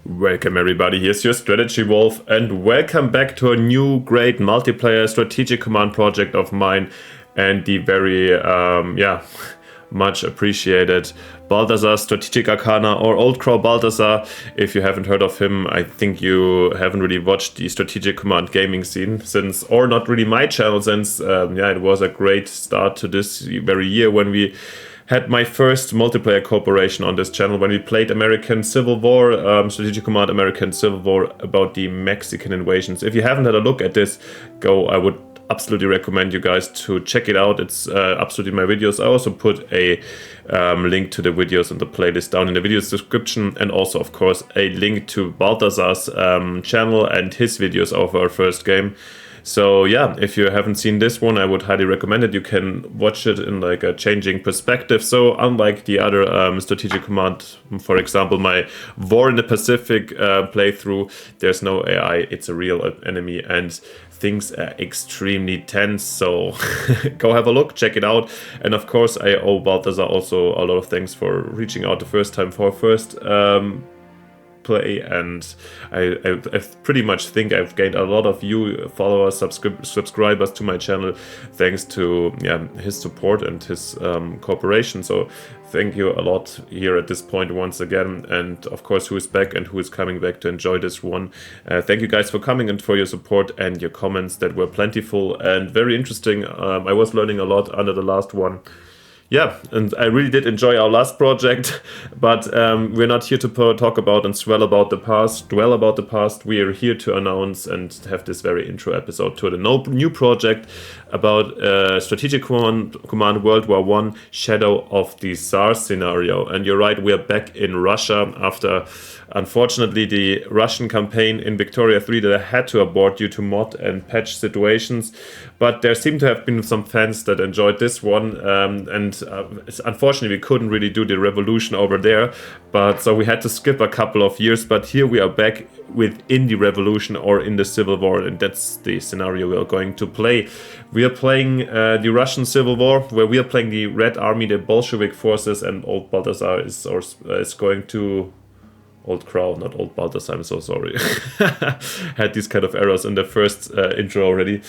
Welcome everybody, here's your Strategy Wolf, and welcome back to a new great multiplayer strategic command project of mine and the very, much appreciated Balthazor Strategic Arcana, or Old Crow Balthazor. If you haven't heard of him, I think you haven't really watched the strategic command gaming scene since, or not really my channel since, it was a great start to this very year when we had my first multiplayer cooperation on this channel when we played American Civil War, Strategic Command American Civil War, about the Mexican invasions. If you haven't had a look at this, I would absolutely recommend you guys to check it out. It's absolutely my videos. I also put a link to the videos and the playlist down in the video's description, and also of course a link to Balthazar's channel and his videos of our first game. So yeah, if you haven't seen this one, I would highly recommend it. You can watch it in like a changing perspective. So unlike the other strategic command, for example, my War in the Pacific playthrough, there's no AI, it's a real enemy, and things are extremely tense. So go have a look, check it out. And of course, I owe Balthazar also a lot of thanks for reaching out the first time for first play, and I pretty much think I've gained a lot of you followers, subscribers to my channel thanks to his support and his cooperation. So thank you a lot here at this point once again, and of course who is back and who is coming back to enjoy this one. Thank you guys for coming and for your support and your comments that were plentiful and very interesting. I was learning a lot under the last one. Yeah, and I really did enjoy our last project, but we're not here to talk about and dwell about the past. We are here to announce and have this very intro episode to the new project about Strategic Command World War I, Shadow of the Tsar scenario. And you're right, we are back in Russia after, unfortunately, the Russian campaign in Victoria 3 that I had to abort due to mod and patch situations. But there seem to have been some fans that enjoyed this one, and unfortunately we couldn't really do the revolution over there, but so we had to skip a couple of years. But here we are back within the revolution or in the civil war, and that's the scenario we are going to play. We are playing the Russian Civil War, where we are playing the Red Army, the Bolshevik forces, and old Balthazar is going to... Old Crow, not Old Balthazar, I'm so sorry. Had these kind of errors in the first intro already.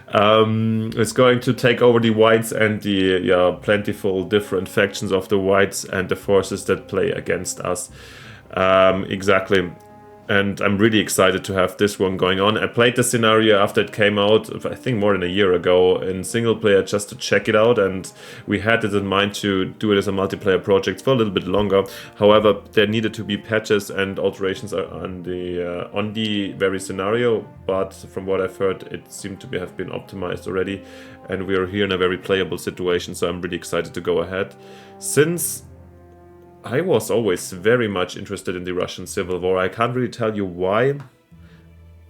It's going to take over the Whites and the plentiful different factions of the Whites and the forces that play against us. Exactly. And I'm really excited to have this one going on. I played the scenario after it came out, I think more than a year ago, in single player just to check it out. And we had it in mind to do it as a multiplayer project for a little bit longer. However, there needed to be patches and alterations on the very scenario. But from what I've heard, it seemed to have been optimized already. And we are here in a very playable situation. So I'm really excited to go ahead. Since I was always very much interested in the Russian Civil War. I can't really tell you why,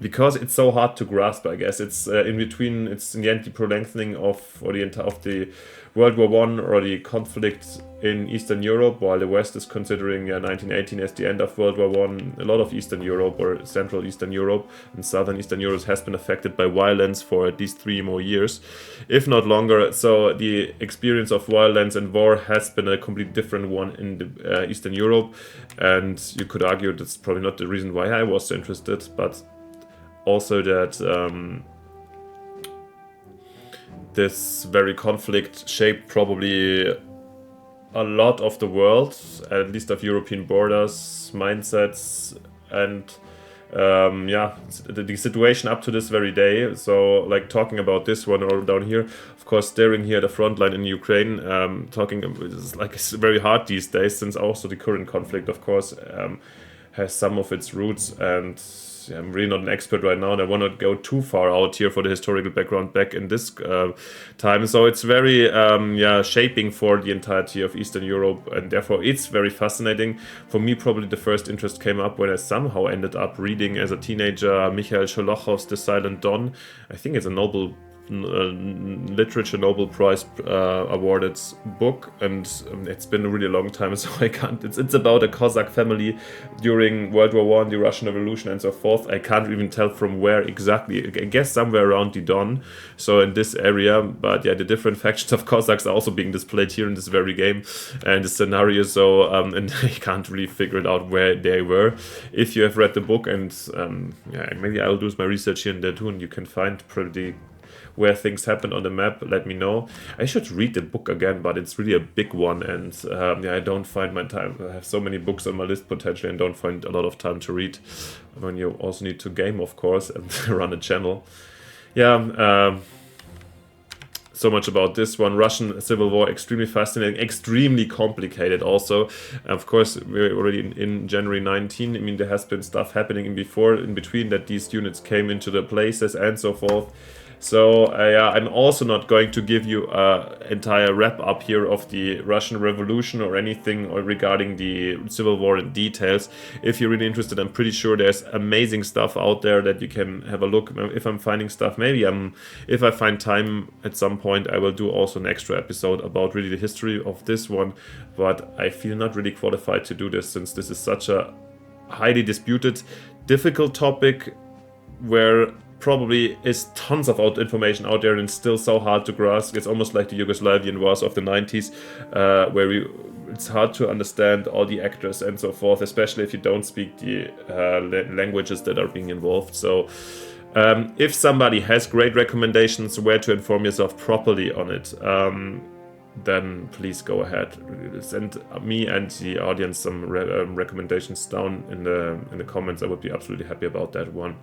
because it's so hard to grasp, I guess. It's in between, it's in the end the prolonging of the World War I or the conflict in Eastern Europe, while the West is considering 1918 as the end of World War I. A lot of Eastern Europe or Central Eastern Europe and Southern Eastern Europe has been affected by violence for at least 3 more years, if not longer. So the experience of violence and war has been a completely different one in the Eastern Europe, and you could argue that's probably not the reason why I was interested, but also that this very conflict shaped probably a lot of the world, at least of European borders, mindsets, and the situation up to this very day. So like talking about this one or down here, of course, staring here at the front line in Ukraine, it's very hard these days, since also the current conflict, of course, has some of its roots. And I'm really not an expert right now, and I want not go too far out here for the historical background back in this time. So it's very shaping for the entirety of Eastern Europe, and therefore it's very fascinating. For me, probably the first interest came up when I somehow ended up reading as a teenager Mikhail Sholokhov's The Silent Dawn. I think it's a novel Literature Nobel Prize awarded book, and it's been a really long time, so I can't. It's about a Cossack family during World War One, the Russian Revolution, and so forth. I can't even tell from where exactly. I guess somewhere around the Don, so in this area. But yeah, the different factions of Cossacks are also being displayed here in this very game and the scenario. So and I can't really figure it out where they were. If you have read the book, and yeah, maybe I'll do my research here and there too, and you can find pretty where things happen on the map, let me know. I should read the book again, but it's really a big one, and yeah, I don't find my time. I have so many books on my list potentially and don't find a lot of time to read. When you also need to game, of course, and run a channel. Yeah, so much about this one. Russian Civil War, extremely fascinating, extremely complicated also. Of course, we're already in January 19. I mean, there has been stuff happening in between that these units came into the places and so forth. So I'm also not going to give you an entire wrap-up here of the Russian Revolution or anything regarding the Civil War in details. If you're really interested, I'm pretty sure there's amazing stuff out there that you can have a look. If I'm finding stuff, maybe if I find time at some point, I will do also an extra episode about really the history of this one. But I feel not really qualified to do this, since this is such a highly disputed, difficult topic where probably is tons of information out there and still so hard to grasp. It's almost like the Yugoslavian wars of the 90s, where it's hard to understand all the actors and so forth, especially if you don't speak the languages that are being involved. So if somebody has great recommendations where to inform yourself properly on it, then please go ahead. Send me and the audience some recommendations down in the comments. I would be absolutely happy about that one.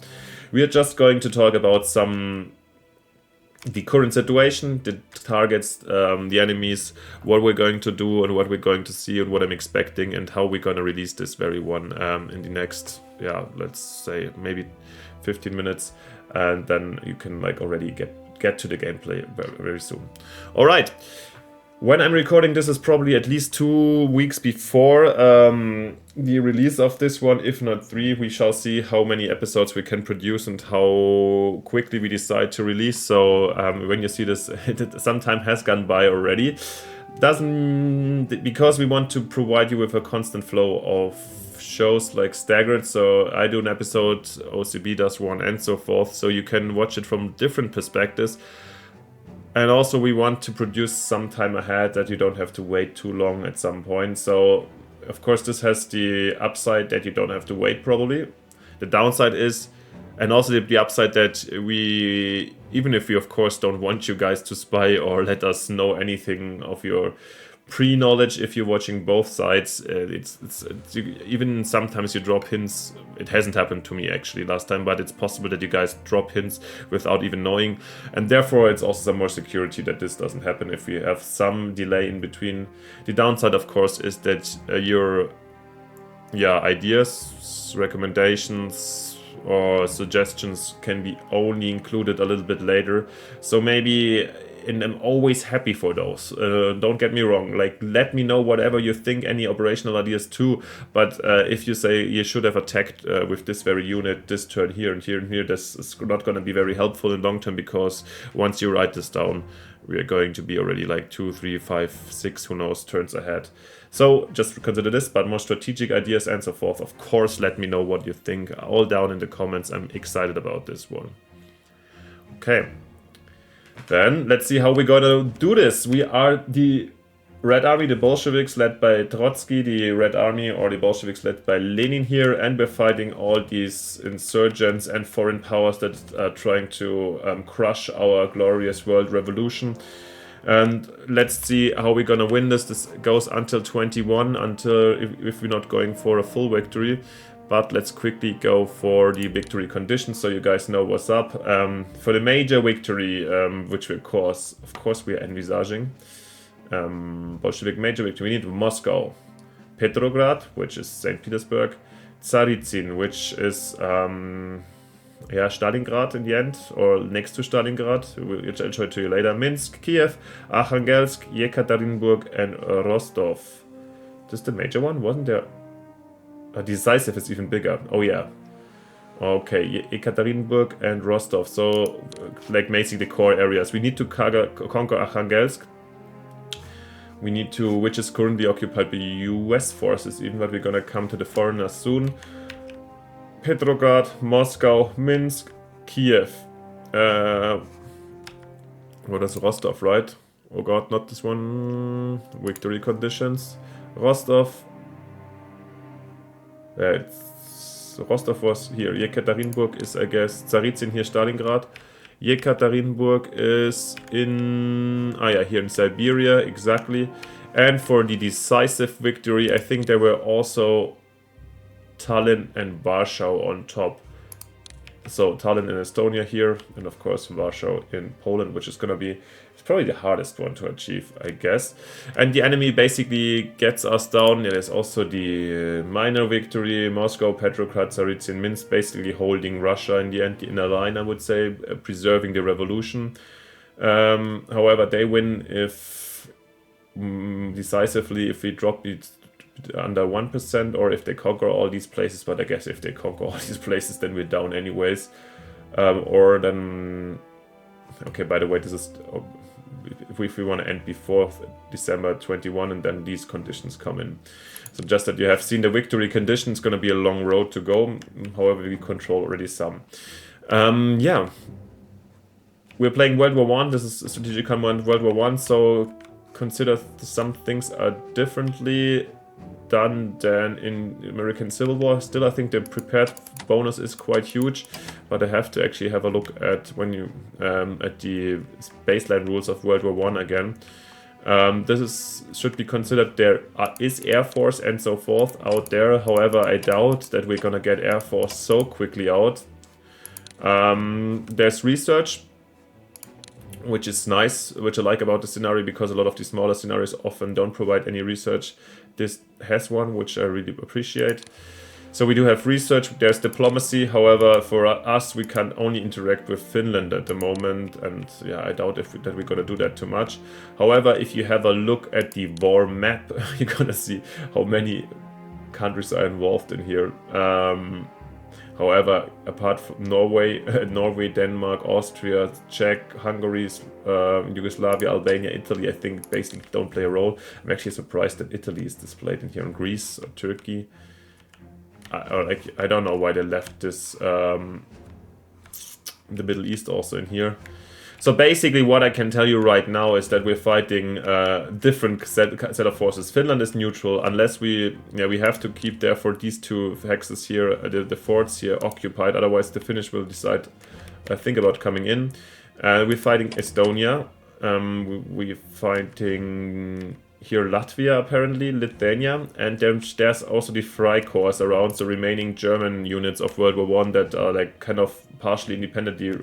We are just going to talk about the current situation, the targets, the enemies, what we're going to do and what we're going to see and what I'm expecting, and how we're going to release this very one in the next, yeah, let's say maybe 15 minutes, and then you can like already get to the gameplay very, very soon. All right. When I'm recording this is probably at least 2 weeks before the release of this one, if not 3. We shall see how many episodes we can produce and how quickly we decide to release. So when you see this, some time has gone by already. Because we want to provide you with a constant flow of shows like Staggered. So I do an episode, OCB does one, and so forth. So you can watch it from different perspectives. And also we want to produce some time ahead that you don't have to wait too long at some point. So, of course, this has the upside that you don't have to wait probably. The downside is, and also the upside that we, even if we of course don't want you guys to spy or let us know anything of your pre-knowledge, if you're watching both sides, even sometimes you drop hints. It hasn't happened to me actually last time, but it's possible that you guys drop hints without even knowing, and therefore it's also some more security that this doesn't happen if we have some delay in between. The downside, of course, is that your ideas, recommendations or suggestions can be only included a little bit later. So maybe, and I'm always happy for those. Don't get me wrong. Like, let me know whatever you think, any operational ideas too. But if you say you should have attacked with this very unit, this turn here and here and here, this is not going to be very helpful in long term, because once you write this down, we are going to be already like 2, 3, 5, 6, who knows, turns ahead. So just consider this, but more strategic ideas and so forth, of course, let me know what you think. All down in the comments. I'm excited about this one. Okay. Then let's see how we're gonna do this. We are the Red Army, the Bolsheviks led by Trotsky, the Red Army or the Bolsheviks led by Lenin here, and we're fighting all these insurgents and foreign powers that are trying to crush our glorious world revolution. And let's see how we're gonna win this. This goes until 21, until if we're not going for a full victory. But let's quickly go for the victory conditions so you guys know what's up. For the major victory, which of course we are envisaging, Bolshevik major victory, we need Moscow, Petrograd, which is St. Petersburg, Tsaritsyn, which is Stalingrad in the end, or next to Stalingrad, I'll show it to you later, Minsk, Kiev, Arkhangelsk, Yekaterinburg, and Rostov. This is the major one, wasn't there? Decisive is even bigger. Oh yeah. Okay, Ekaterinburg and Rostov. So, like, basically the core areas. We need to conquer Arkhangelsk. We need to, which is currently occupied by US forces, even but we're gonna come to the foreigners soon. Petrograd, Moscow, Minsk, Kiev. What is Rostov, right? Oh god, not this one. Victory conditions. Rostov. Rostov was here. Yekaterinburg is, I guess, Tsaritsyn here, Stalingrad. Yekaterinburg is in... Ah yeah, here in Siberia, exactly. And for the decisive victory, I think there were also Tallinn and Warsaw on top. So Tallinn in Estonia here, and of course Warsaw in Poland, which is going to be... It's probably the hardest one to achieve, I guess. And the enemy basically gets us down. There's also the minor victory, Moscow, Petrograd, Tsaritsyn, Minsk, basically holding Russia in the end, the inner line, I would say, preserving the revolution. However, they win if decisively, if we drop it under 1%, or if they conquer all these places. But I guess if they conquer all these places, then we're down anyways. Or then... Okay, by the way, this is... if we want to end before December 21, and then these conditions come in. So just that you have seen the victory condition, it's going to be a long road to go. However, we control already some. Yeah. We're playing World War 1. This is Strategic Command World War 1, so consider some things are differently done than in American Civil War. Still, I think the prepared bonus is quite huge, but I have to actually have a look at when you at the baseline rules of World War 1 again. This should be considered. There is Air Force and so forth out there. However, I doubt that we're gonna get Air Force so quickly out. There's research, which is nice, which I like about the scenario, because a lot of the smaller scenarios often don't provide any research. This has one, which I really appreciate. So we do have research, there's diplomacy. However, for us, we can only interact with Finland at the moment, and yeah, I doubt that we're gonna do that too much. However, if you have a look at the war map, you're gonna see how many countries are involved in here. However, apart from Norway, Denmark, Austria, Czech, Hungary, Yugoslavia, Albania, Italy, I think basically don't play a role. I'm actually surprised that Italy is displayed in here, in Greece or Turkey. I don't know why they left this, the Middle East also in here. So basically what I can tell you right now is that we're fighting different set of forces. Finland is neutral unless we have to keep therefore these two hexes here, the forts here occupied. Otherwise the Finnish will decide, think about coming in. We're fighting Estonia. We're fighting here Latvia apparently, Lithuania, and then there's also the Freikorps around, the remaining German units of World War I that are like kind of partially independently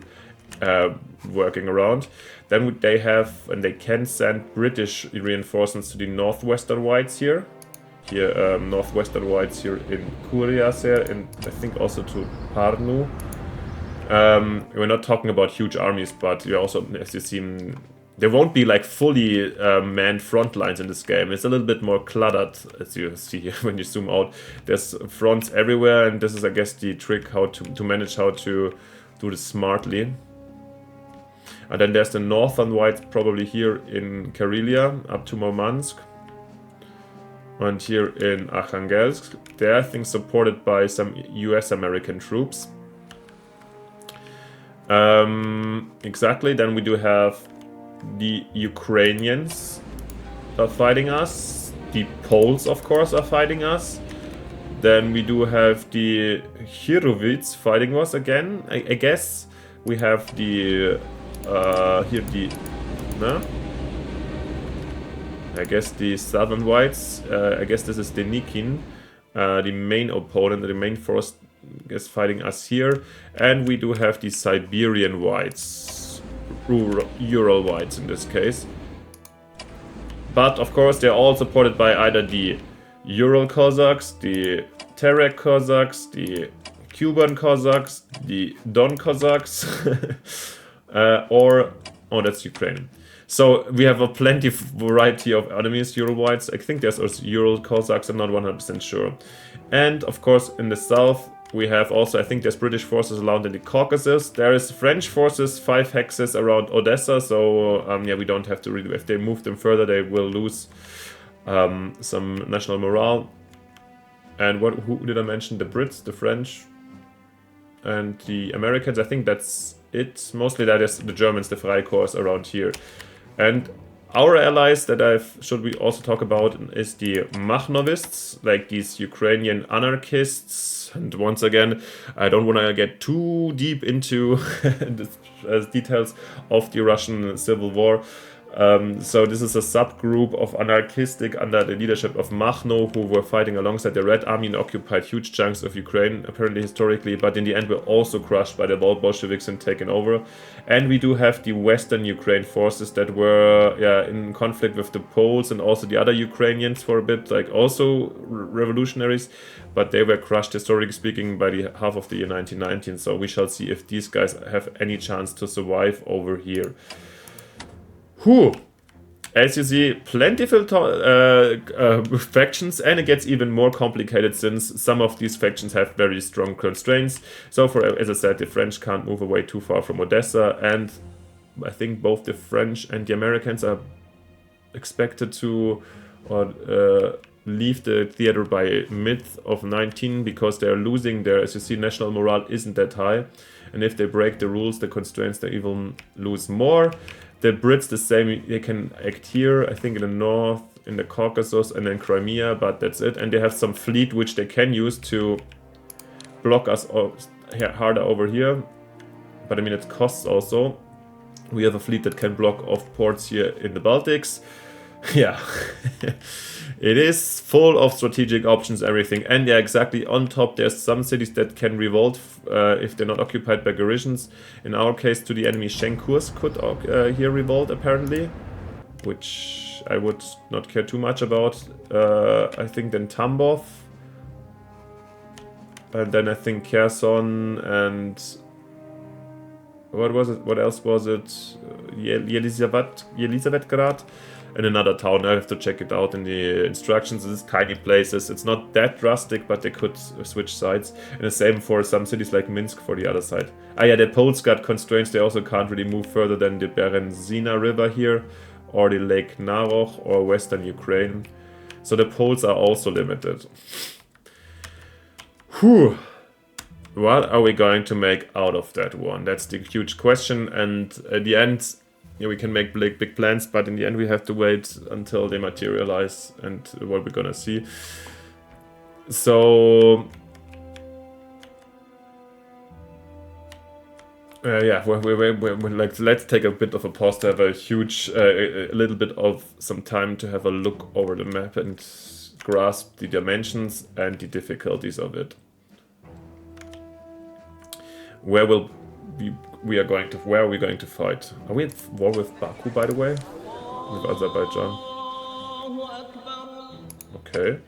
working around. Then they have, and they can send British reinforcements to the northwestern whites here. Northwestern whites here in Kurias here, and I think also to Parnu. We're not talking about huge armies, but you also, as you see, there won't be like fully manned front lines in this game. It's a little bit more cluttered, as you see here when you zoom out. There's fronts everywhere, and this is, I guess, the trick how to manage how to do this smartly. And then there's the northern whites probably here in Karelia, up to Murmansk. And here in Arkhangelsk, they're, I think, supported by some US-American troops. Exactly, then we do have the Ukrainians are fighting us. The Poles, of course, are fighting us. Then we do have the Hirovits fighting us again. I guess we have the here the I guess the southern whites. I guess this is the Nikin, the main opponent, the main force is fighting us here. And we do have the Siberian whites, Ural whites in this case. But of course they're all supported by either the Ural Cossacks, the Terek Cossacks, the Cuban Cossacks, the Don Cossacks, or... oh, that's Ukraine. So we have a plenty variety of enemies, Ural whites. I think there's also Ural Cossacks, I'm not 100% sure. And of course in the south We have also, I think there's British forces around in the Caucasus. There is French forces, 5 hexes around Odessa. So yeah, we don't have to really, if they move them further, they will lose some national morale. And who did I mention? The Brits, the French, and the Americans. I think that's it. Mostly that is the Germans, the Freikorps around here. And our allies that should we also talk about is the Makhnovists, like these Ukrainian anarchists. And once again, I don't want to get too deep into the details of the Russian Civil War. So this is a subgroup of anarchistic under the leadership of Makhno, who were fighting alongside the Red Army and occupied huge chunks of Ukraine, apparently historically, but in the end were also crushed by the Bolsheviks and taken over. And we do have the Western Ukraine forces that were in conflict with the Poles and also the other Ukrainians for a bit, like also revolutionaries, but they were crushed, historically speaking, by the half of the year 1919. So we shall see if these guys have any chance to survive over here. Whew. As you see, plentiful factions, and it gets even more complicated since some of these factions have very strong constraints. So, as I said, the French can't move away too far from Odessa, and I think both the French and the Americans are expected to leave the theater by mid of 19 because they are losing their, as you see, national morale isn't that high, and if they break the rules, the constraints, they even lose more. The Brits, the same, they can act here, I think in the north, in the Caucasus, and then Crimea, but that's it. And they have some fleet which they can use to block us harder over here. But I mean, it costs also. We have a fleet that can block off ports here in the Baltics. Yeah, it is full of strategic options, everything. And yeah, exactly, on top there's some cities that can revolt if they're not occupied by Garishans. In our case, to the enemy, Shenkurs could here revolt apparently, which I would not care too much about. I think then Tambov, and then I think Kherson, and what was it? What else was it? Yelisavetgrad. And another town, I have to check it out in the instructions. It's tiny places, it's not that drastic, but they could switch sides. And the same for some cities like Minsk for the other side. Ah yeah, the Poles got constraints, they also can't really move further than the Berezina River here, or the Lake Narokh, or Western Ukraine. So the Poles are also limited. Whew. What are we going to make out of that one? That's the huge question, and at the end, yeah, we can make big plans, but in the end we have to wait until they materialize and what we're gonna see. So yeah, we're like, let's take a bit of a pause to have a huge, a little bit of some time to have a look over the map and grasp the dimensions and the difficulties of it. Where are we going to fight? Are we at war with Baku, by the way? With Azerbaijan? Okay.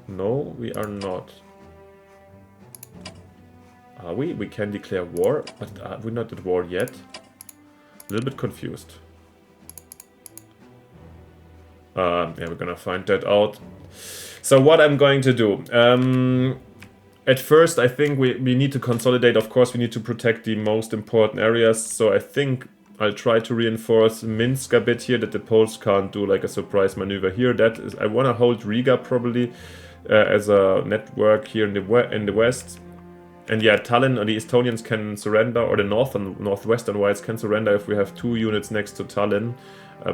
No, we are not. Are we? We can declare war, but we're not at war yet. A little bit confused. Yeah, we're gonna find that out. So what I'm going to do. At first, I think we need to consolidate. Of course, we need to protect the most important areas. So I think I'll try to reinforce Minsk a bit here, that the Poles can't do like a surprise maneuver here. That is, I want to hold Riga probably as a network here in the west. And yeah, Tallinn, or the Estonians can surrender, or the northwestern whites can surrender if we have 2 units next to Tallinn.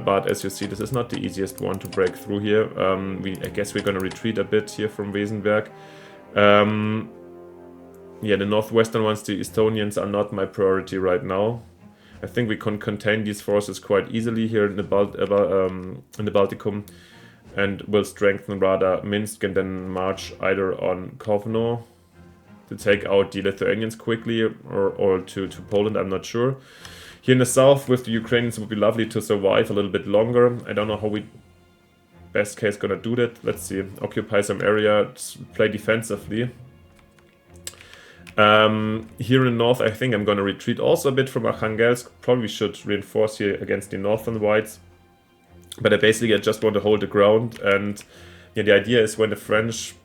But as you see, this is not the easiest one to break through here. I guess we're going to retreat a bit here from Wesenberg. Yeah, the northwestern ones, the Estonians, are not my priority right now. I think we can contain these forces quite easily here in the Balticum, and will strengthen rather Minsk and then march either on Kovno to take out the Lithuanians quickly, or to Poland, I'm not sure. Here in the south with the Ukrainians, it would be lovely to survive a little bit longer. I don't know how we best case gonna do that. Let's see. Occupy some area, play defensively. Here in the north, I think I'm gonna retreat also a bit from Arkhangelsk. Probably should reinforce here against the northern whites. But I just want to hold the ground. And yeah, the idea is when the French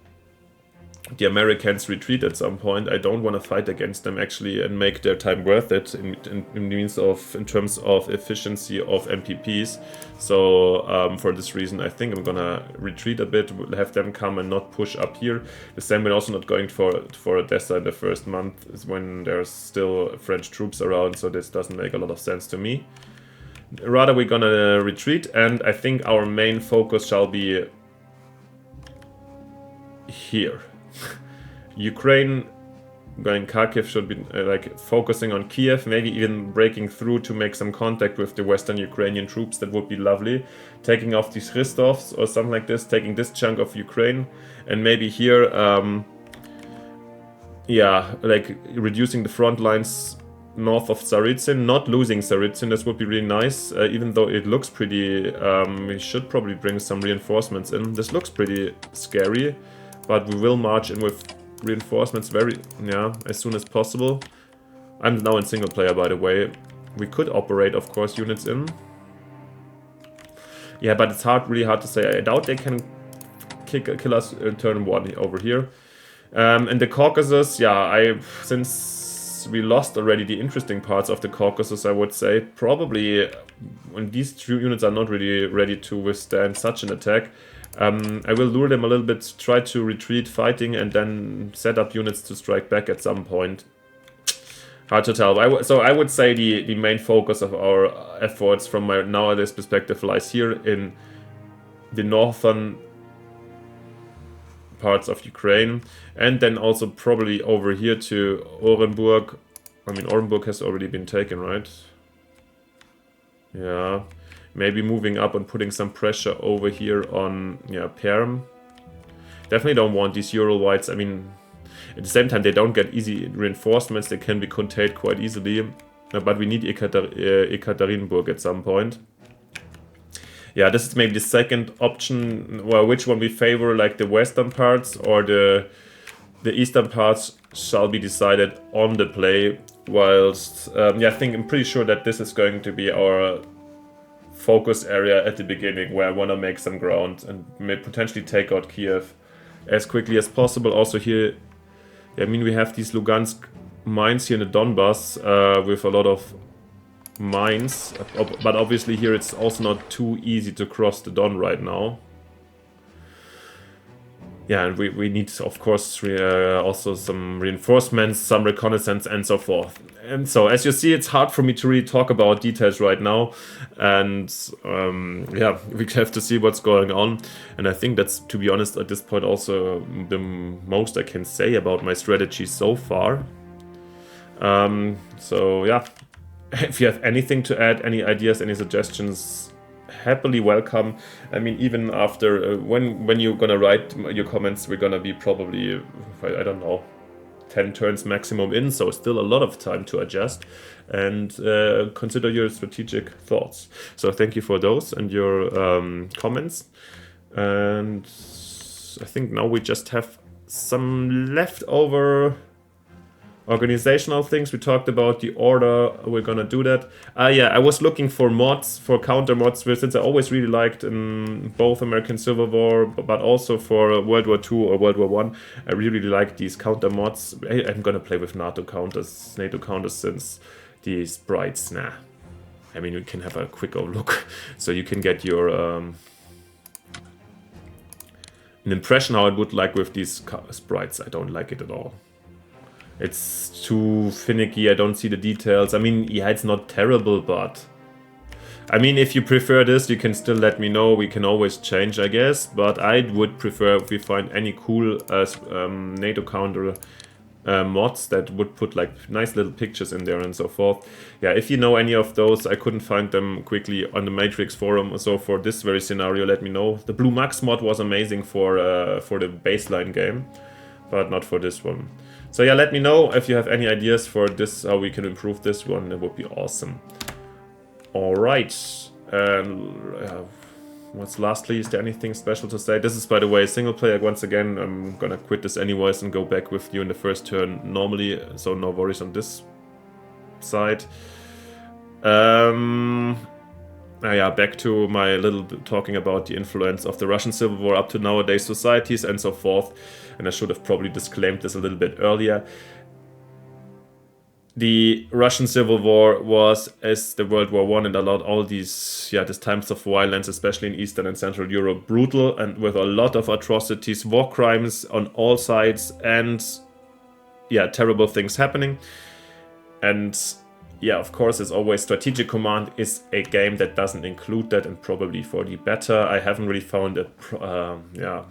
the Americans retreat at some point. I don't want to fight against them actually and make their time worth it in terms of efficiency of MPPs. So for this reason, I think I'm gonna retreat a bit, have them come and not push up here. The same, we're also not going for Odessa in the first month, is when there's still French troops around. So this doesn't make a lot of sense to me. Rather, we're gonna retreat, and I think our main focus shall be here. Ukraine going Kharkiv should be like focusing on Kiev, maybe even breaking through to make some contact with the Western Ukrainian troops. That would be lovely. Taking off these Rostovs or something like this, taking this chunk of Ukraine, and maybe here, yeah, like reducing the front lines north of Tsaritsyn, not losing Tsaritsyn. This would be really nice, even though it looks pretty, we should probably bring some reinforcements in. This looks pretty scary, but we will march in with reinforcements as soon as possible. I'm now in single player, by the way. We could operate, of course, units in. Yeah, but it's really hard to say. I doubt they can kill us turn 1 over here. And the Caucasus, yeah, since we lost already the interesting parts of the Caucasus, I would say probably when these two units are not really ready to withstand such an attack, I will lure them a little bit, try to retreat fighting, and then set up units to strike back at some point. Hard to tell. So I would say the main focus of our efforts from my nowadays perspective lies here in the northern parts of Ukraine, and then also probably over here to Orenburg. I mean, Orenburg has already been taken, right? Yeah. Maybe moving up and putting some pressure over here on, Perm. Definitely don't want these Ural Whites. I mean, at the same time, they don't get easy reinforcements. They can be contained quite easily. But we need Ekaterinburg at some point. Yeah, this is maybe the second option. Well, which one we favor, like the western parts or the eastern parts, shall be decided on the play. Whilst, I think I'm pretty sure that this is going to be our focus area at the beginning, where I want to make some ground and may potentially take out Kiev as quickly as possible. Also here, I mean, we have these Lugansk mines here in the Donbass with a lot of mines, but obviously here it's also not too easy to cross the Don right now. Yeah, and we need, of course, also some reinforcements, some reconnaissance, and so forth. And so, as you see, it's hard for me to really talk about details right now. And, we have to see what's going on. And I think that's, to be honest, at this point also the most I can say about my strategy so far. If you have anything to add, any ideas, any suggestions, happily welcome. I mean, even after when you're gonna write your comments, we're gonna be probably, I don't know, 10 turns maximum in, so still a lot of time to adjust and consider your strategic thoughts. So thank you for those and your comments. And I think now we just have some leftover organizational things. We talked about the order, we're gonna do that. I was looking for mods, for counter mods, since I always really liked in both American Civil War, but also for World War II or World War One. I really like these counter mods. I'm gonna play with NATO counters since the sprites, I mean, we can have a quick look, so you can get your an impression how it would like with these sprites. I don't like it at all. It's too finicky, I don't see the details. I mean, yeah, it's not terrible, but... I mean, if you prefer this, you can still let me know. We can always change, I guess. But I would prefer if we find any cool NATO counter mods that would put like nice little pictures in there and so forth. Yeah, if you know any of those, I couldn't find them quickly on the Matrix forum. So for this very scenario, let me know. The Blue Max mod was amazing for the baseline game, but not for this one. So yeah, let me know if you have any ideas for this, how we can improve this one. It would be awesome. Alright, and what's lastly, is there anything special to say? This is, by the way, single player. Once again, I'm gonna quit this anyways and go back with you in the first turn normally, so no worries on this side. Back to my little talking about the influence of the Russian Civil War up to nowadays societies and so forth. and I should have probably disclaimed this a little bit earlier. The Russian Civil War was, as the World War I and all these times of violence, especially in Eastern and Central Europe, brutal and with a lot of atrocities, war crimes on all sides, and terrible things happening. And of course, as always, Strategic Command is a game that doesn't include that, and probably for the better. I haven't really found it.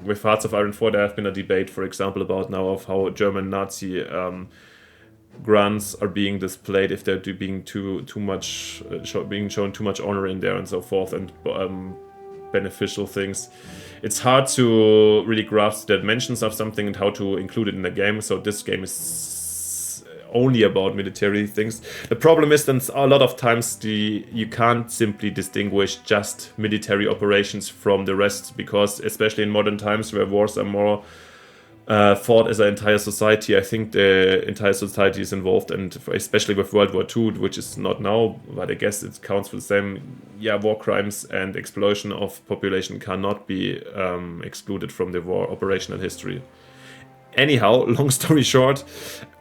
With Hearts of Iron 4, there have been a debate, for example, about now of how German Nazi grants are being displayed, if they're being being shown too much honor in there and so forth, and beneficial things. It's hard to really grasp the dimensions of something and how to include it in the game. So this game is only about military things. The problem is that a lot of times you can't simply distinguish just military operations from the rest, because especially in modern times where wars are more fought as an entire society, I think the entire society is involved, and especially with World War II, which is not now, but I guess it counts for the same. War crimes and exploitation of population cannot be excluded from the war operational history. Anyhow, long story short,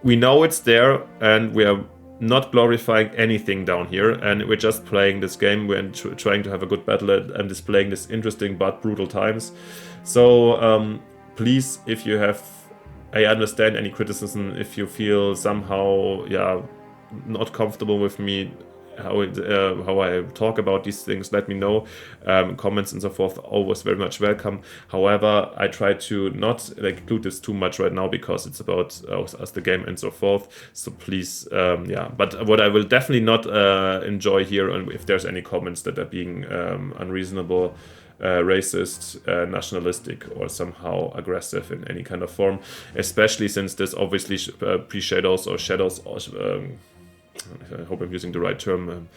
we know it's there, and we are not glorifying anything down here, and we're just playing this game. We're trying to have a good battle and displaying this interesting but brutal times. So please, if you have, I understand any criticism, if you feel somehow, not comfortable with me, how I talk about these things, let me know. Comments and so forth, always very much welcome. However, I try to not include this too much right now, because it's about us, the game, and so forth. So please, But what I will definitely not enjoy here, and if there's any comments that are being unreasonable, racist, nationalistic, or somehow aggressive in any kind of form, especially since this obviously pre-shadows or shadows, I hope I'm using the right term,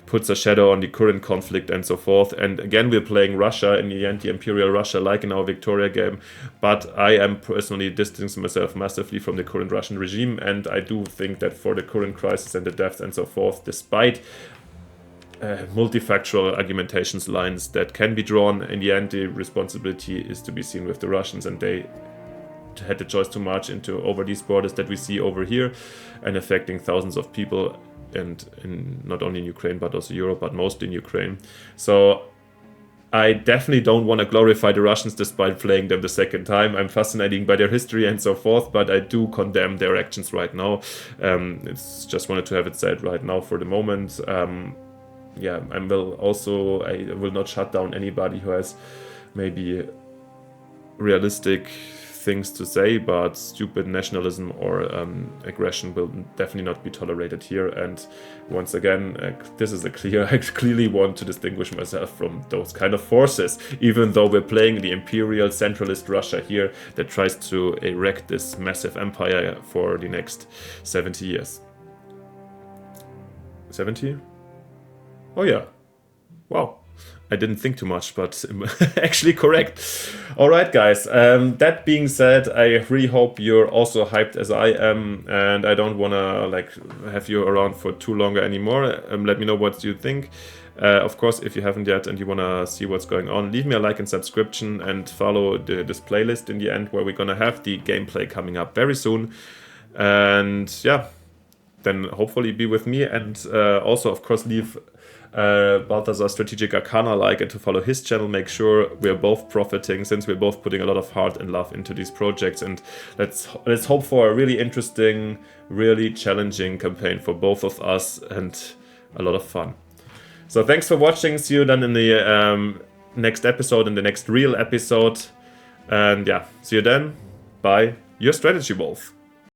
puts a shadow on the current conflict and so forth. And again, we're playing Russia, in the end, the Imperial Russia, like in our Victoria game, but I am personally distancing myself massively from the current Russian regime, and I do think that for the current crisis and the deaths and so forth, despite multifactorial argumentations lines that can be drawn, in the end the responsibility is to be seen with the Russians, and they had the choice to march over these borders that we see over here, and affecting thousands of people, and not only in Ukraine but also Europe, but mostly in Ukraine. So I definitely don't want to glorify the Russians despite playing them the second time. I'm fascinated by their history and so forth, but I do condemn their actions right now. It's just wanted to have it said right now for the moment. I will not shut down anybody who has maybe realistic things to say, but stupid nationalism or aggression will definitely not be tolerated here. And once again, this is I clearly want to distinguish myself from those kind of forces, even though we're playing the imperial centralist Russia here that tries to erect this massive empire for the next 70 years. 70? Oh yeah. Wow. I didn't think too much, but actually correct. All right, guys. That being said, I really hope you're also hyped as I am, and I don't want to have you around for too long anymore. Let me know what you think. Of course, if you haven't yet and you want to see what's going on, leave me a like and subscription, and follow this playlist in the end, where we're going to have the gameplay coming up very soon. And then hopefully be with me, and also, of course, leave Balthazor Strategic Arcana and to follow his channel. Make sure we're both profiting, since we're both putting a lot of heart and love into these projects, and let's hope for a really interesting, really challenging campaign for both of us, and a lot of fun. So thanks for watching. See you then in the next episode, in the next real episode, and see you then. Bye, your Strategy Wolf.